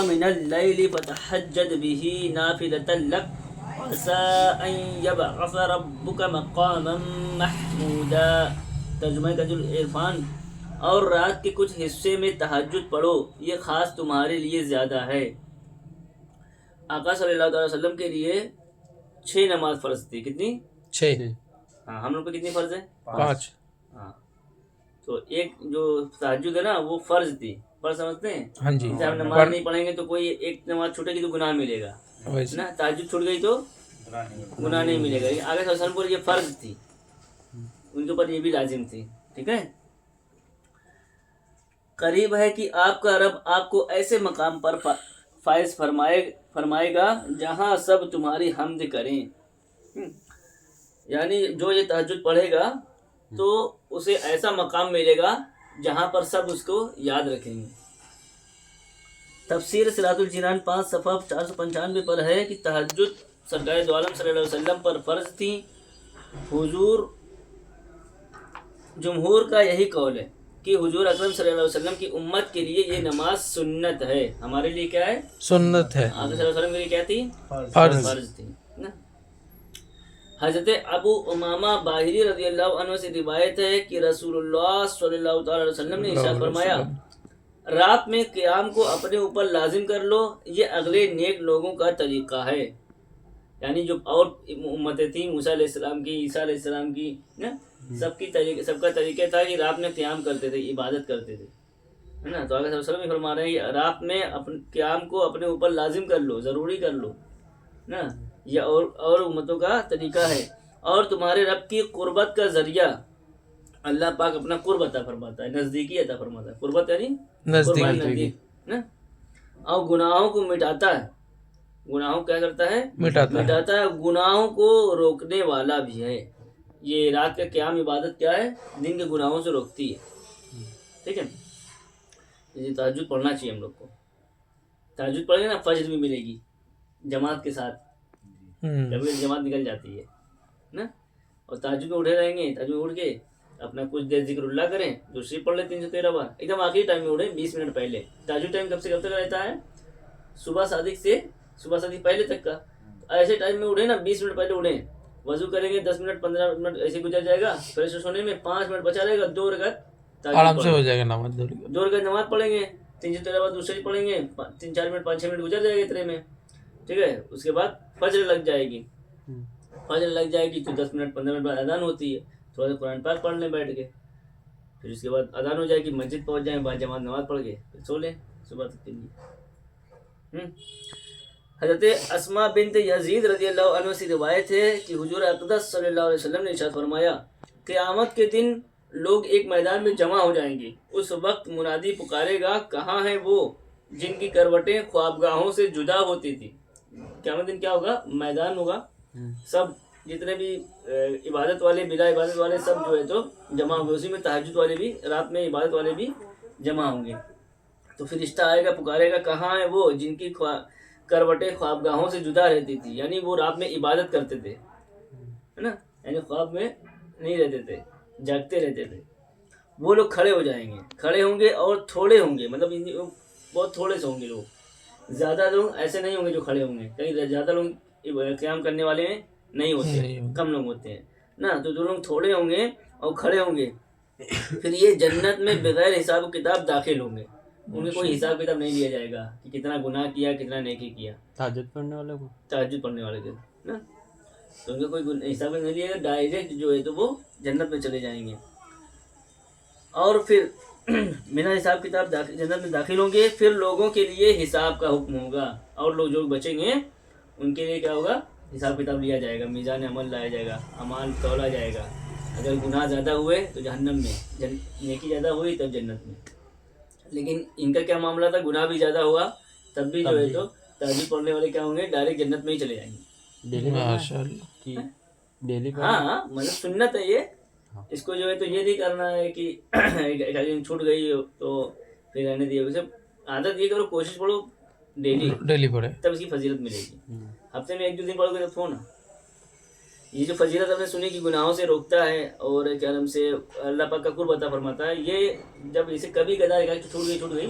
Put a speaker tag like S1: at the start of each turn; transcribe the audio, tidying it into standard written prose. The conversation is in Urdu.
S1: ومن اللیل فتہجد بہ نافلۃ لک عسى ان يبعث ربك مقاما محمودا. ترجمہ کنز العرفان. اور رات کے کچھ حصے میں تہجد پڑھو، یہ خاص تمہارے لیے زیادہ ہے. آقا صلی اللہ علیہ وسلم کے لیے 6 نماز فرض تھی. کتنی؟
S2: 6.
S1: ہاں، ہم لوگ پہ کتنی فرض ہے؟
S2: 5.
S1: ہاں، تو ایک جو تہجد ہے نا وہ فرض تھی. فرض سمجھتے ہیں؟
S2: ہاں جی.
S1: جیسے ہم نماز نہیں پڑھیں گے تو کوئی ایک نماز چھوٹے گی تو گناہ ملے گا نا، تہجد چھوٹ گئی تو گناہ نہیں ملے گا. آگے صلی اللہ علیہ وسلم کو یہ فرض تھی، ان کے اوپر یہ بھی لازم تھی. ٹھیک ہے. قریب ہے کہ آپ کا رب آپ کو ایسے مقام پر فائز فرمائے گا جہاں سب تمہاری حمد کریں. یعنی جو یہ تہجد پڑھے گا تو اسے ایسا مقام ملے گا جہاں پر سب اس کو یاد رکھیں گے. تفسیر صراط الجنان 5 صفحہ 495 پر ہے کہ تہجد سرکار دو عالم صلی اللہ علیہ وسلم پر فرض تھی. جمہور کا یہی قول ہے کہ حضور اکرم صلی اللہ علیہ وسلم کی امت کے لیے یہ نماز سنت ہے. ہمارے لیے کیا ہے؟ سنت ہے. آقا صلی اللہ علیہ وسلم کے لیے کیا تھی؟ فرض تھی نا. حضرت ابو امامہ باہری رضی اللہ عنہ سے روایت ہے کہ رسول اللہ صلی اللہ تعالی علیہ وسلم نے ارشاد فرمایا، رات میں قیام کو اپنے اوپر لازم کر لو، یہ اگلے نیک لوگوں کا طریقہ ہے. یعنی جو اور امتیں تھیں، موسیٰ علیہ السلام کی، عیسیٰ علیہ السلام کی نا، سب کا طریقہ تھا کہ رات میں قیام کرتے تھے، عبادت کرتے تھے نا. تو آقا صلی اللہ علیہ وسلم بھی فرما رہے ہیں کہ رات میں قیام کو اپنے اوپر لازم کر لو، ضروری کر لو نا. یہ اور امتوں کا طریقہ ہے. اور تمہارے رب کی قربت کا ذریعہ اللہ پاک اپنا قرب عطا فرماتا ہے، نزدیکی عطا فرماتا ہے. قربت یعنی نزدیک نا. اور گناہوں کو مٹاتا ہے. گناہوں کیا کرتا ہے؟ مٹاتا ہے. گناہوں کو روکنے والا بھی ہے. یہ رات کا قیام عبادت کیا ہے؟ دن کے گناہوں سے روکتی ہے. ٹھیک ہے. یہ تہجد پڑھنا چاہیے ہم لوگ کو. تہجد پڑھیں گے نا، فجر بھی ملے گی جماعت کے ساتھ. کبھی جماعت نکل جاتی ہے نا. اور تہجد میں اٹھے رہیں گے، تہجد میں اٹھ کے اپنا کچھ دیر ذکر اللہ کریں، دوسری پڑھ لیں 313 بار. ایک دم آخری ٹائم میں اٹھیں 20 منٹ پہلے. تہجد ٹائم کب سے کب تک رہتا ہے؟ صبح صادق پہلے تک کا. ایسے ٹائم میں اٹھیں نا، 20 منٹ پہلے اٹھیں، وضو کریں گے 10 منٹ 15 منٹ ایسے گزر جائے گا. پھر سونے میں 5 منٹ بچا رہے گا، 2 رکعت
S2: آرام سے ہو جائے گا نماز.
S1: 2 رکعت نماز پڑھیں گے، 313 بار دوسری پڑھیں گے، 3-4 منٹ 5-6 منٹ گزر جائے گا اتنے میں. ٹھیک ہے. اس کے بعد فجر لگ جائے گی. تو 10 منٹ 15 منٹ بعد اذان ہوتی ہے، تھوڑا سا قرآن پاک پڑھ لیں بیٹھ کے. پھر اس کے بعد اذان ہو جائے گی، مسجد پہنچ جائیں، بعد جماعت نماز پڑھ کے پھر سو لیں صبح تک کے لیے. حضرت اسماء بنت یزید رضی اللہ عنہ سے روایت ہے کہ حضور اقدس صلی اللہ علیہ وسلم نے ارشاد فرمایا، قیامت کے دن لوگ ایک میدان میں جمع ہو جائیں گے. اس وقت منادی پکارے گا، کہاں ہیں وہ جن کی کروٹیں خوابگاہوں سے جدا ہوتی تھی. قیامت دن کیا ہوگا؟ میدان ہوگا. سب جتنے بھی عبادت والے، بلا عبادت والے سب جو ہے تو جمع ہوں گے. اسی میں تہجد والے بھی، رات میں عبادت والے بھی جمع ہوں گے. تو فرشتہ آئے گا، پکارے گا، کہاں ہیں وہ جن کی کروٹیں خوابگاہوں سے جدا رہتی تھی. یعنی وہ رات میں عبادت کرتے تھے ہے نا، یعنی خواب میں نہیں رہتے تھے، جاگتے رہتے تھے. وہ لوگ کھڑے ہو جائیں گے، کھڑے ہوں گے اور تھوڑے ہوں گے، مطلب بہت تھوڑے سے ہوں گے لوگ. زیادہ لوگ ایسے نہیں ہوں گے جو کھڑے ہوں گے. کہیں زیادہ لوگ قیام کرنے والے نہیں ہوتے، کم لوگ ہوتے ہیں نا. تو جو لوگ تھوڑے ہوں گے اور کھڑے ہوں گے، پھر یہ جنت میں بغیر حساب و کتاب داخل ہوں گے. ان میں کوئی حساب کتاب نہیں لیا جائے گا کہ کتنا گناہ کیا، کتنا نیکی کیا.
S2: تہجد پڑھنے والے
S1: کے نا، تو ان کا کوئی حساب نہیں لیا گا. ڈائریکٹ جو ہے تو وہ جنت میں چلے جائیں گے. اور پھر بنا حساب کتاب جنت میں داخل ہوں گے. پھر لوگوں کے لیے حساب کا حکم ہوگا، اور لوگ جو بچیں گے ان کے لیے کیا ہوگا؟ حساب کتاب لیا جائے گا، میزان عمل لایا جائے گا، اعمال تولا جائے گا. اگر گناہ زیادہ ہوئے تو جہنم میں، نیکی زیادہ ہوئی تب جنت میں. لیکن ان کا کیا معاملہ تھا؟ گناہ بھی زیادہ ہوا تب بھی جو ہے تو تہجد پڑھنے والے کیا ہوں گے؟ ڈائریکٹ جنت میں ہی چلے جائیں گے. ہاں مطلب سنت ہے یہ. اس کو جو ہے تو یہ نہیں کرنا ہے کہ ایک دن چھوٹ گئی تو پھر رہنے دیے. ویسے عادت یہ کرو، کوشش پڑھو ڈیلی پڑھے، تب اس کی فضیلت ملے گی. ہفتے میں 1-2 دن پڑھو گے تو نا. یہ جو فضیلت ہم نے سنی کہ گناہوں سے روکتا ہے اور کیا نام سے اللہ پاک کا قرب عطا فرماتا ہے، یہ جب اسے کبھی کبھار چھوٹ گئی